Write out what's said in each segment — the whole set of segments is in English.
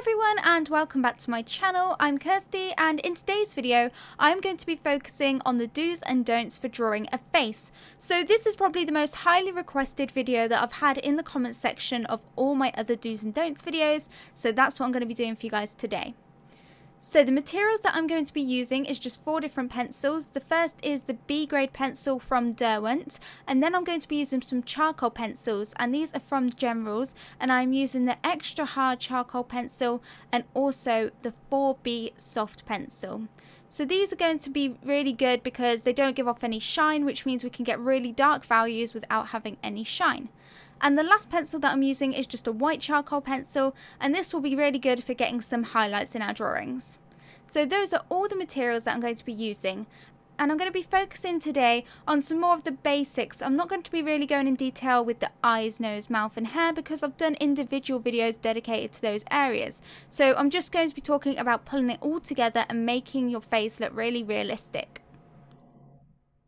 everyone and welcome back to my channel. I'm Kirsty and in today's video I'm going to be focusing on the do's and don'ts for drawing a face. So this is probably the most highly requested video that I've had in the comments section of all my other do's and don'ts videos, so that's what I'm going to be doing for you guys today. So the materials that I'm going to be using is just 4 different pencils. The first is the B grade pencil from Derwent, and then I'm going to be using some charcoal pencils, and these are from Generals, and I'm using the extra hard charcoal pencil and also the 4B soft pencil. So these are going to be really good because they don't give off any shine, which means we can get really dark values without having any shine. And the last pencil that I'm using is just a white charcoal pencil, and this will be really good for getting some highlights in our drawings. So those are all the materials that I'm going to be using, and I'm going to be focusing today on some more of the basics. I'm not going to be really going in detail with the eyes, nose, mouth and hair because I've done individual videos dedicated to those areas. So I'm just going to be talking about pulling it all together and making your face look really realistic.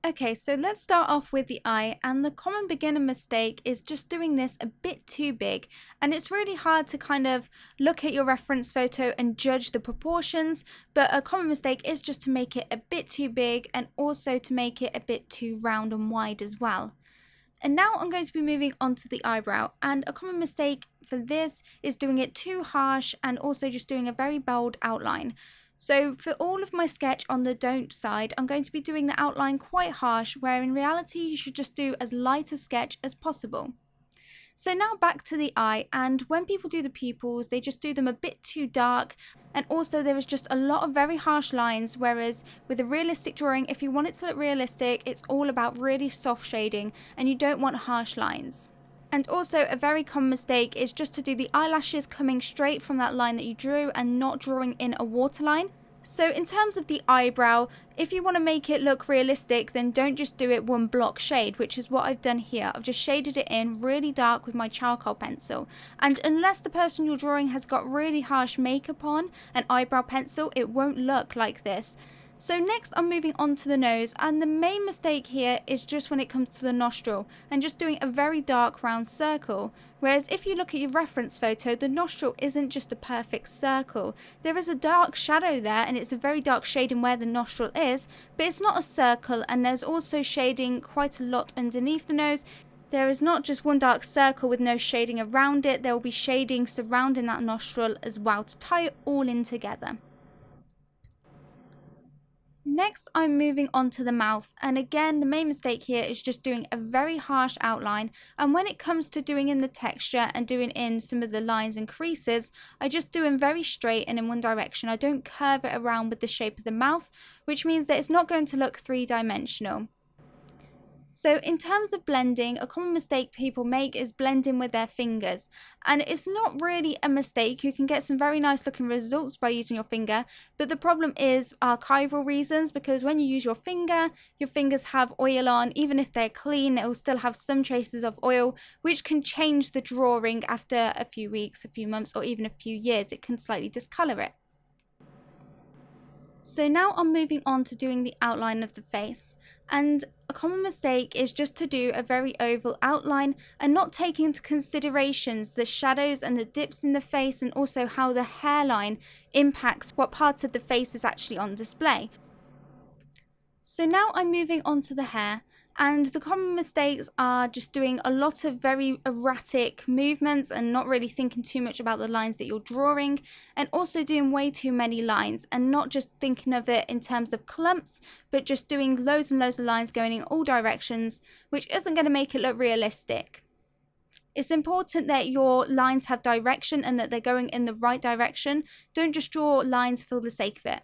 Okay, so let's start off with the eye, and the common beginner mistake is just doing this a bit too big, and it's really hard to kind of look at your reference photo and judge the proportions, but a common mistake is just to make it a bit too big and also to make it a bit too round and wide as well. And now I'm going to be moving on to the eyebrow, and a common mistake for this is doing it too harsh and also just doing a very bold outline. So for all of my sketch on the don't side, I'm going to be doing the outline quite harsh, where in reality you should just do as light a sketch as possible. So now back to the eye, and when people do the pupils, they just do them a bit too dark, and also there is just a lot of very harsh lines, whereas with a realistic drawing, if you want it to look realistic, it's all about really soft shading and you don't want harsh lines. And also a very common mistake is just to do the eyelashes coming straight from that line that you drew and not drawing in a waterline. So in terms of the eyebrow, if you want to make it look realistic, then don't just do it one block shade, which is what I've done here. I've just shaded it in really dark with my charcoal pencil. And unless the person you're drawing has got really harsh makeup on, an eyebrow pencil, it won't look like this. So next I'm moving on to the nose, and the main mistake here is just when it comes to the nostril and just doing a very dark round circle, whereas if you look at your reference photo, the nostril isn't just a perfect circle. There is a dark shadow there and it's a very dark shading where the nostril is, but it's not a circle, and there's also shading quite a lot underneath the nose. There is not just one dark circle with no shading around it, there will be shading surrounding that nostril as well to tie it all in together. Next, I'm moving on to the mouth, and again the main mistake here is just doing a very harsh outline, and when it comes to doing in the texture and doing in some of the lines and creases, I just do them very straight and in one direction. I don't curve it around with the shape of the mouth, which means that it's not going to look three-dimensional. So in terms of blending, a common mistake people make is blending with their fingers, and it's not really a mistake. You can get some very nice looking results by using your finger, but the problem is archival reasons, because when you use your fingers have oil on. Even if they're clean, it will still have some traces of oil, which can change the drawing after a few weeks, a few months, or even a few years. It can slightly discolor it. So now I'm moving on to doing the outline of the face, and a common mistake is just to do a very oval outline and not take into considerations the shadows and the dips in the face, and also how the hairline impacts what part of the face is actually on display. So now I'm moving on to the hair, and the common mistakes are just doing a lot of very erratic movements and not really thinking too much about the lines that you're drawing, and also doing way too many lines and not just thinking of it in terms of clumps, but just doing loads and loads of lines going in all directions, which isn't going to make it look realistic. It's important that your lines have direction and that they're going in the right direction. Don't just draw lines for the sake of it.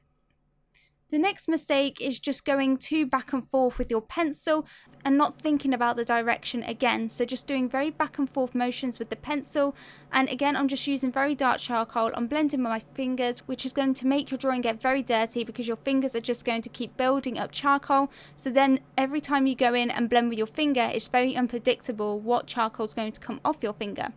The next mistake is just going too back and forth with your pencil and not thinking about the direction again. So just doing very back and forth motions with the pencil. And again, I'm just using very dark charcoal. I'm blending with my fingers, which is going to make your drawing get very dirty because your fingers are just going to keep building up charcoal. So then every time you go in and blend with your finger, it's very unpredictable what charcoal is going to come off your finger.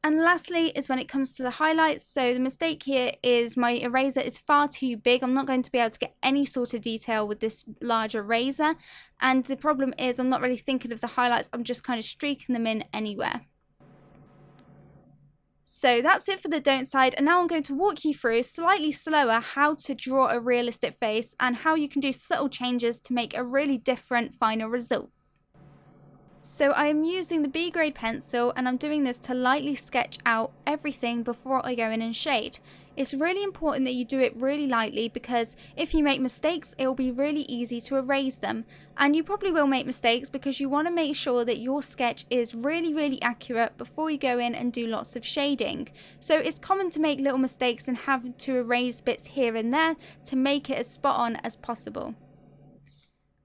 And lastly is when it comes to the highlights. So the mistake here is my eraser is far too big. I'm not going to be able to get any sort of detail with this large eraser. And the problem is I'm not really thinking of the highlights. I'm just kind of streaking them in anywhere. So that's it for the don't side, and now I'm going to walk you through slightly slower how to draw a realistic face and how you can do subtle changes to make a really different final result. So I am using the B grade pencil, and I'm doing this to lightly sketch out everything before I go in and shade. It's really important that you do it really lightly, because if you make mistakes, it will be really easy to erase them. And you probably will make mistakes because you want to make sure that your sketch is really accurate before you go in and do lots of shading. So it's common to make little mistakes and have to erase bits here and there to make it as spot on as possible.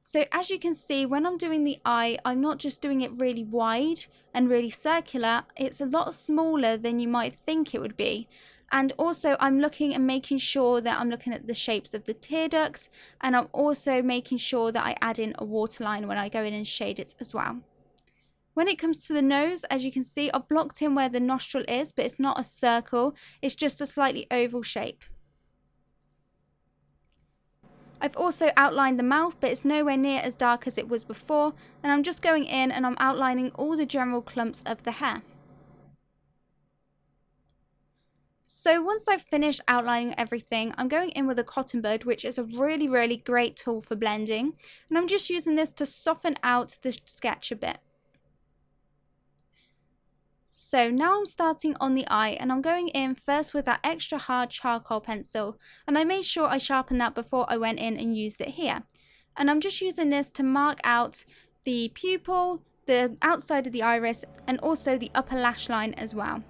So as you can see, when I'm doing the eye, I'm not just doing it really wide and really circular, it's a lot smaller than you might think it would be. And also I'm looking and making sure that I'm looking at the shapes of the tear ducts, and I'm also making sure that I add in a waterline when I go in and shade it as well. When it comes to the nose, as you can see, I've blocked in where the nostril is, but it's not a circle, it's just a slightly oval shape. I've also outlined the mouth, but it's nowhere near as dark as it was before, and I'm just going in and I'm outlining all the general clumps of the hair. So once I've finished outlining everything, I'm going in with a cotton bud, which is a really great tool for blending, and I'm just using this to soften out the sketch a bit. So now I'm starting on the eye, and I'm going in first with that extra hard charcoal pencil, and I made sure I sharpened that before I went in and used it here. And I'm just using this to mark out the pupil, the outside of the iris, and also the upper lash line as well.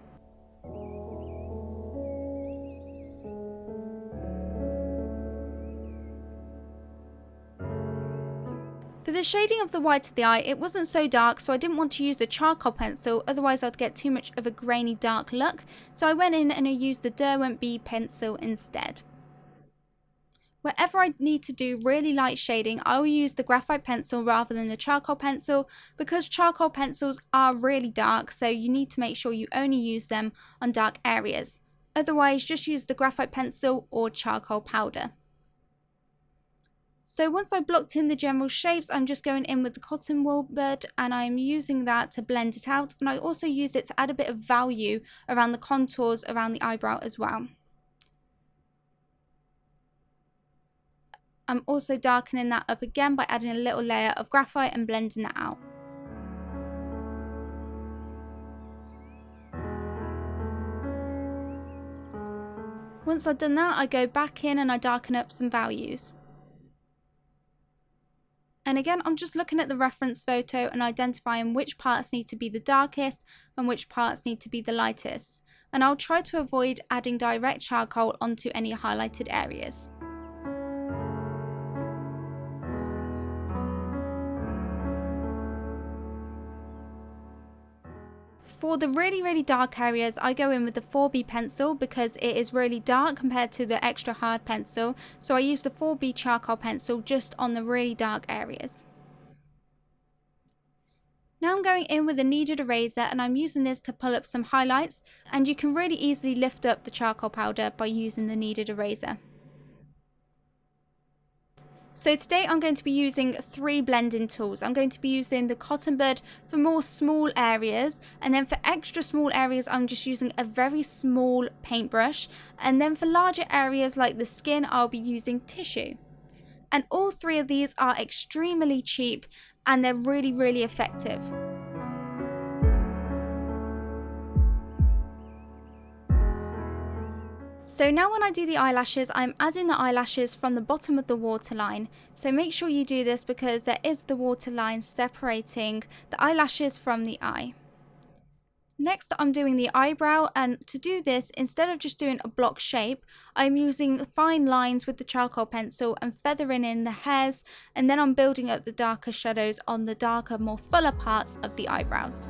For the shading of the white of the eye, it wasn't so dark, so I didn't want to use the charcoal pencil, otherwise I'd get too much of a grainy dark look, so I went in and I used the Derwent B pencil instead. Wherever I need to do really light shading, I will use the graphite pencil rather than the charcoal pencil, because charcoal pencils are really dark, so you need to make sure you only use them on dark areas. Otherwise, just use the graphite pencil or charcoal powder. So once I've blocked in the general shapes, I'm just going in with the cotton wool bud, and I'm using that to blend it out, and I also use it to add a bit of value around the contours around the eyebrow as well. I'm also darkening that up again by adding a little layer of graphite and blending that out. Once I've done that, I go back in and I darken up some values. And again, I'm just looking at the reference photo and identifying which parts need to be the darkest and which parts need to be the lightest. And I'll try to avoid adding direct charcoal onto any highlighted areas. For the really dark areas, I go in with the 4B pencil because it is really dark compared to the extra hard pencil, so I use the 4B charcoal pencil just on the really dark areas. Now I'm going in with a kneaded eraser, and I'm using this to pull up some highlights, and you can really easily lift up the charcoal powder by using the kneaded eraser. So today I'm going to be using 3 blending tools. I'm going to be using the cotton bud for more small areas, and then for extra small areas I'm just using a very small paintbrush, and then for larger areas like the skin I'll be using tissue. And all 3 of these are extremely cheap and they're really effective. So now when I do the eyelashes, I'm adding the eyelashes from the bottom of the waterline. So make sure you do this because there is the waterline separating the eyelashes from the eye. Next I'm doing the eyebrow, and to do this, instead of just doing a block shape, I'm using fine lines with the charcoal pencil and feathering in the hairs, and then I'm building up the darker shadows on the darker, more fuller parts of the eyebrows.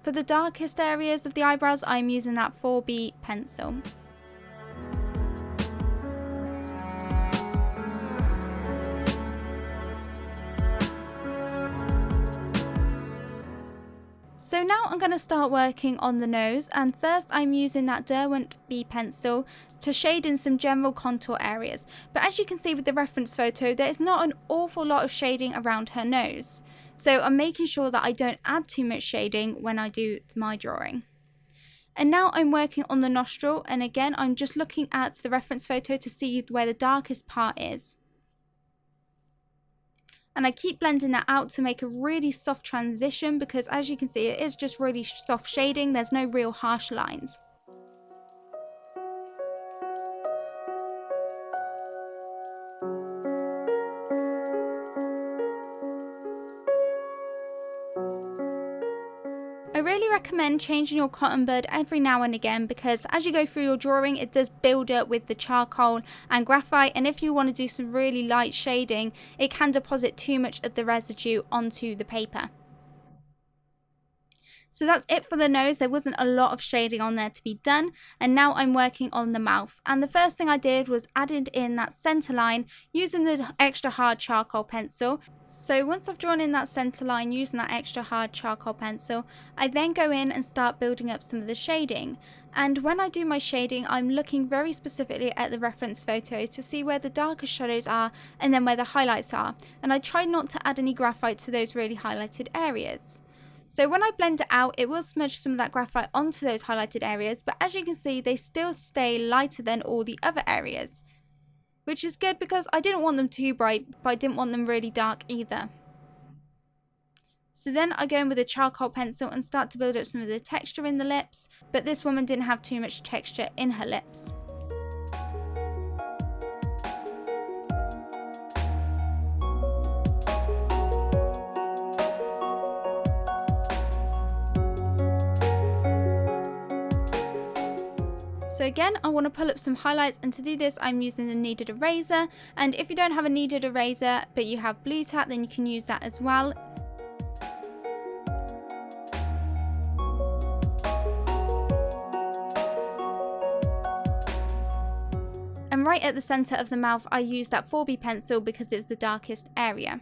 For the darkest areas of the eyebrows, I'm using that 4B pencil. So now I'm going to start working on the nose, and first I'm using that Derwent B pencil to shade in some general contour areas. But as you can see with the reference photo, there is not an awful lot of shading around her nose. So I'm making sure that I don't add too much shading when I do my drawing. And now I'm working on the nostril, and again I'm just looking at the reference photo to see where the darkest part is. And I keep blending that out to make a really soft transition, because as you can see it is just really soft shading, there's no real harsh lines. I really recommend changing your cotton bud every now and again, because as you go through your drawing it does build up with the charcoal and graphite, and if you want to do some really light shading it can deposit too much of the residue onto the paper. So that's it for the nose. There wasn't a lot of shading on there to be done, and now I'm working on the mouth. And the first thing I did was added in that center line using the extra hard charcoal pencil. So once I've drawn in that center line using that extra hard charcoal pencil, I then go in and start building up some of the shading. And when I do my shading, I'm looking very specifically at the reference photo to see where the darker shadows are and then where the highlights are. And I try not to add any graphite to those really highlighted areas. So when I blend it out, it will smudge some of that graphite onto those highlighted areas, but as you can see, they still stay lighter than all the other areas, which is good because I didn't want them too bright, but I didn't want them really dark either. So then I go in with a charcoal pencil and start to build up some of the texture in the lips, but this woman didn't have too much texture in her lips. So again, I want to pull up some highlights, and to do this I'm using the kneaded eraser, and if you don't have a kneaded eraser but you have Blue Tack, then you can use that as well. And right at the centre of the mouth I used that 4B pencil because it was the darkest area.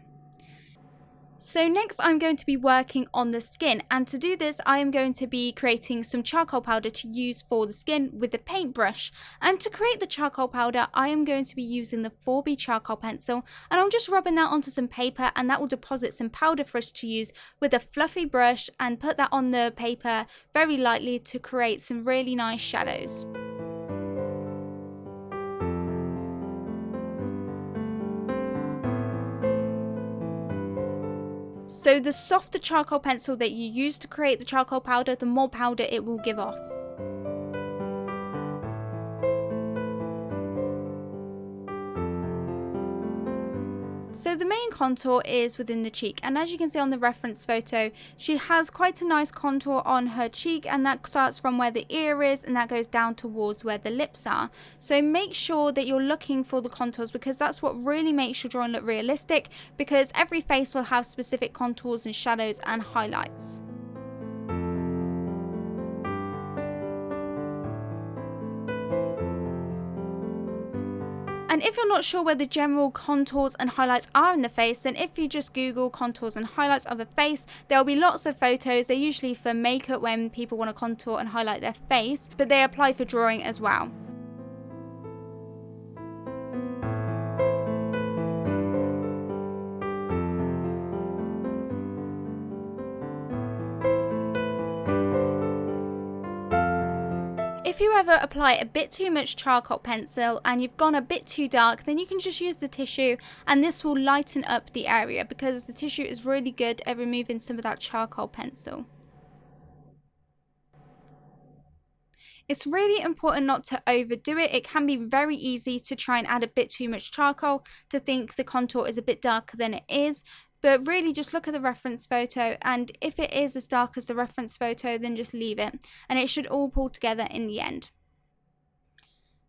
So next I'm going to be working on the skin, and to do this I am going to be creating some charcoal powder to use for the skin with a paintbrush. And to create the charcoal powder I am going to be using the 4B charcoal pencil, and I'm just rubbing that onto some paper, and that will deposit some powder for us to use with a fluffy brush and put that on the paper very lightly to create some really nice shadows. So the softer charcoal pencil that you use to create the charcoal powder, the more powder it will give off. So the main contour is within the cheek, and as you can see on the reference photo, she has quite a nice contour on her cheek, and that starts from where the ear is and that goes down towards where the lips are. So make sure that you're looking for the contours, because that's what really makes your drawing look realistic, because every face will have specific contours and shadows and highlights. And if you're not sure where the general contours and highlights are in the face, then if you just Google contours and highlights of a face, there will be lots of photos. They're usually for makeup when people want to contour and highlight their face, but they apply for drawing as well. If you ever apply a bit too much charcoal pencil and you've gone a bit too dark, then you can just use the tissue, and this will lighten up the area because the tissue is really good at removing some of that charcoal pencil. It's really important not to overdo it. It can be very easy to try and add a bit too much charcoal, to think the contour is a bit darker than it is. But really just look at the reference photo, and if it is as dark as the reference photo, then just leave it, and it should all pull together in the end.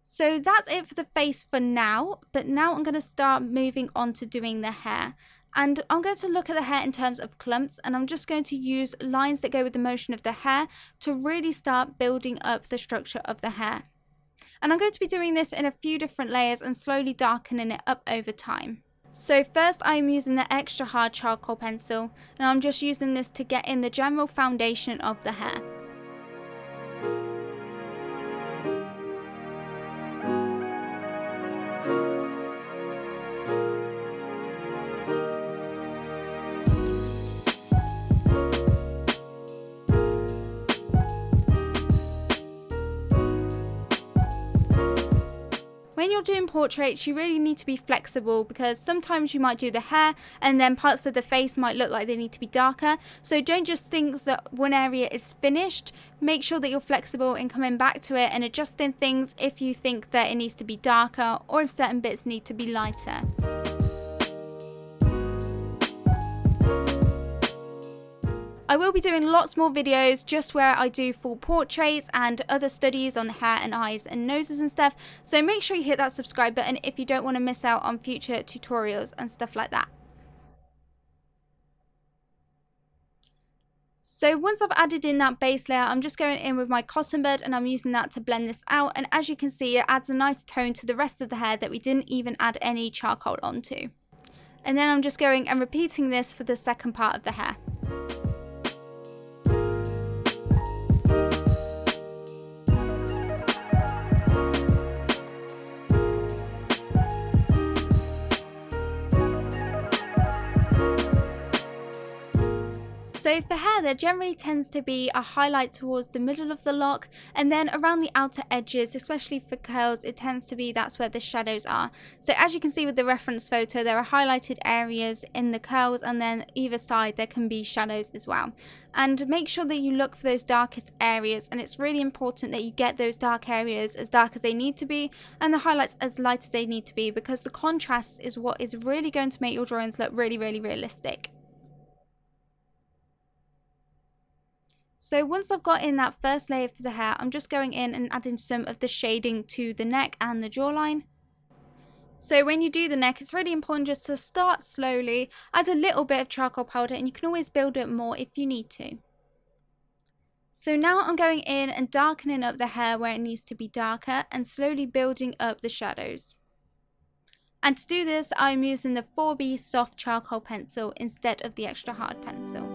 So that's it for the face for now, but now I'm going to start moving on to doing the hair. And I'm going to look at the hair in terms of clumps, and I'm just going to use lines that go with the motion of the hair to really start building up the structure of the hair. And I'm going to be doing this in a few different layers and slowly darkening it up over time. So first I'm using the extra hard charcoal pencil, and I'm just using this to get in the general foundation of the hair. When you're doing portraits, you really need to be flexible because sometimes you might do the hair and then parts of the face might look like they need to be darker. So don't just think that one area is finished. Make sure that you're flexible in coming back to it and adjusting things if you think that it needs to be darker or if certain bits need to be lighter. I will be doing lots more videos just where I do full portraits and other studies on hair and eyes and noses and stuff, so make sure you hit that subscribe button if you don't want to miss out on future tutorials and stuff like that. So once I've added in that base layer, I'm just going in with my cotton bud and I'm using that to blend this out, and as you can see, it adds a nice tone to the rest of the hair that we didn't even add any charcoal onto. And then I'm just going and repeating this for the second part of the hair. So for hair, there generally tends to be a highlight towards the middle of the lock, and then around the outer edges, especially for curls, it tends to be that's where the shadows are. So as you can see with the reference photo, there are highlighted areas in the curls, and then either side there can be shadows as well. And make sure that you look for those darkest areas, and it's really important that you get those dark areas as dark as they need to be and the highlights as light as they need to be, because the contrast is what is really going to make your drawings look really, really realistic. So once I've got in that first layer for the hair, I'm just going in and adding some of the shading to the neck and the jawline. So when you do the neck, it's really important just to start slowly, add a little bit of charcoal powder, and you can always build it more if you need to. So now I'm going in and darkening up the hair where it needs to be darker and slowly building up the shadows. And to do this, I'm using the 4B soft charcoal pencil instead of the extra hard pencil.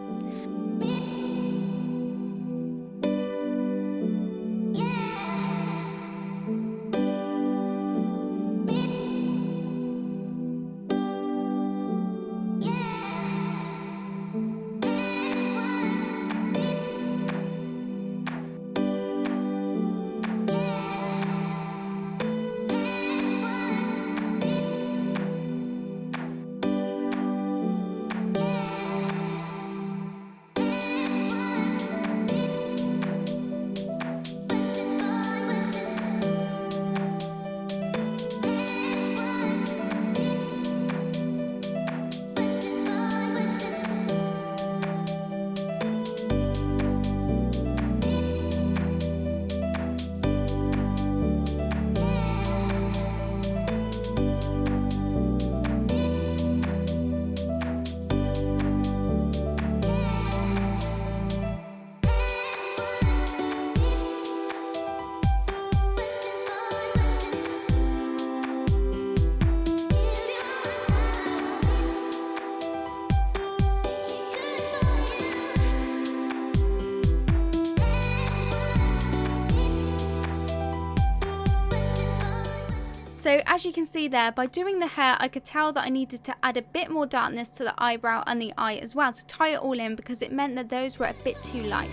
So as you can see there, by doing the hair, I could tell that I needed to add a bit more darkness to the eyebrow and the eye as well to tie it all in, because it meant that those were a bit too light.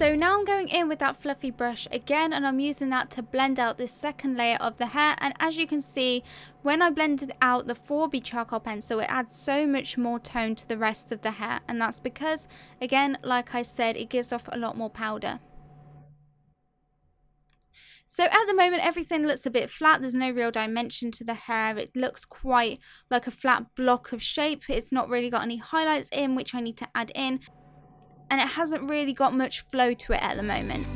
So now I'm going in with that fluffy brush again, and I'm using that to blend out this second layer of the hair. And as you can see, when I blended out the 4B charcoal pencil, it adds so much more tone to the rest of the hair, and that's because, again, like I said, it gives off a lot more powder. So at the moment everything looks a bit flat, there's no real dimension to the hair, it looks quite like a flat block of shape, it's not really got any highlights in which I need to add in, and it hasn't really got much flow to it at the moment.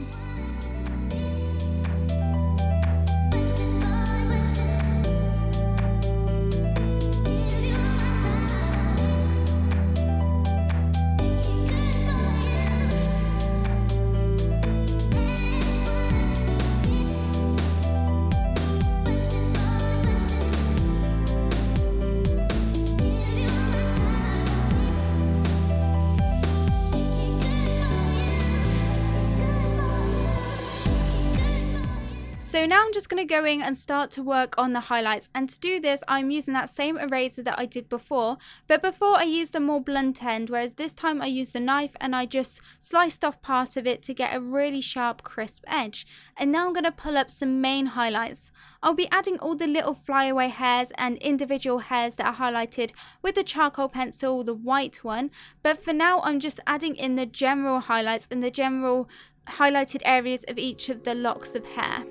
So now I'm just going to go in and start to work on the highlights, and to do this I'm using that same eraser that I did before, but before I used a more blunt end, whereas this time I used a knife and I just sliced off part of it to get a really sharp crisp edge. And now I'm going to pull up some main highlights. I'll be adding all the little flyaway hairs and individual hairs that are highlighted with the charcoal pencil, the white one, but for now I'm just adding in the general highlights and the general highlighted areas of each of the locks of hair.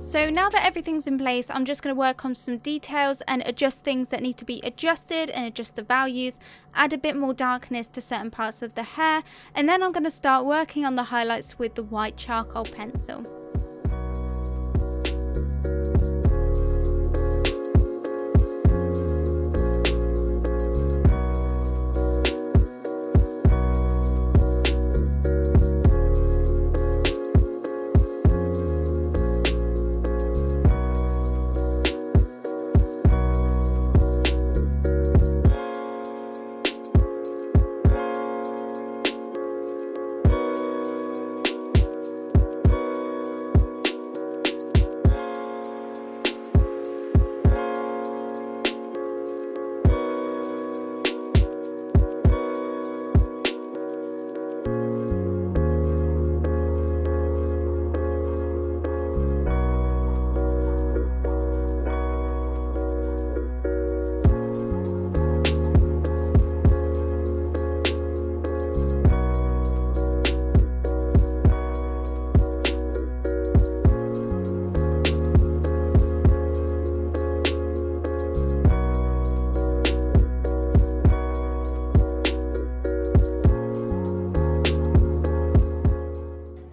So now that everything's in place, I'm just going to work on some details and adjust things that need to be adjusted and adjust the values, add a bit more darkness to certain parts of the hair, and then I'm going to start working on the highlights with the white charcoal pencil.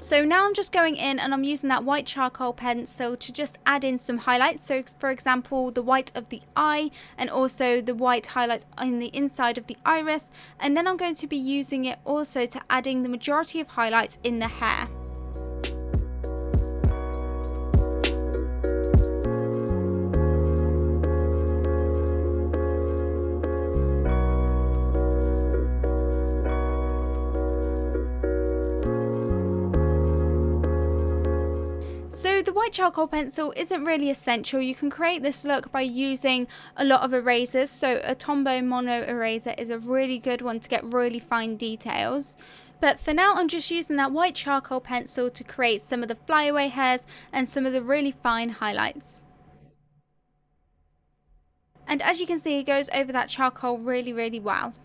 So now I'm just going in and I'm using that white charcoal pencil to just add in some highlights. So for example, the white of the eye and also the white highlights on the inside of the iris. And then I'm going to be using it also to adding the majority of highlights in the hair. So the white charcoal pencil isn't really essential. You can create this look by using a lot of erasers. So a Tombow mono eraser is a really good one to get really fine details. But for now I'm just using that white charcoal pencil to create some of the flyaway hairs and some of the really fine highlights. And as you can see, it goes over that charcoal really, really well.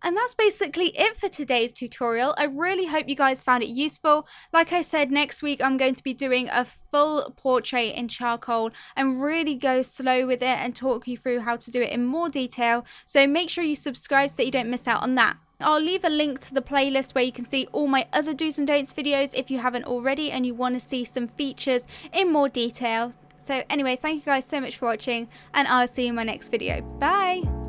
And that's basically it for today's tutorial. I really hope you guys found it useful. Like I said, next week I'm going to be doing a full portrait in charcoal and really go slow with it and talk you through how to do it in more detail. So make sure you subscribe so that you don't miss out on that. I'll leave a link to the playlist where you can see all my other do's and don'ts videos if you haven't already and you want to see some features in more detail. So anyway, thank you guys so much for watching and I'll see you in my next video. Bye!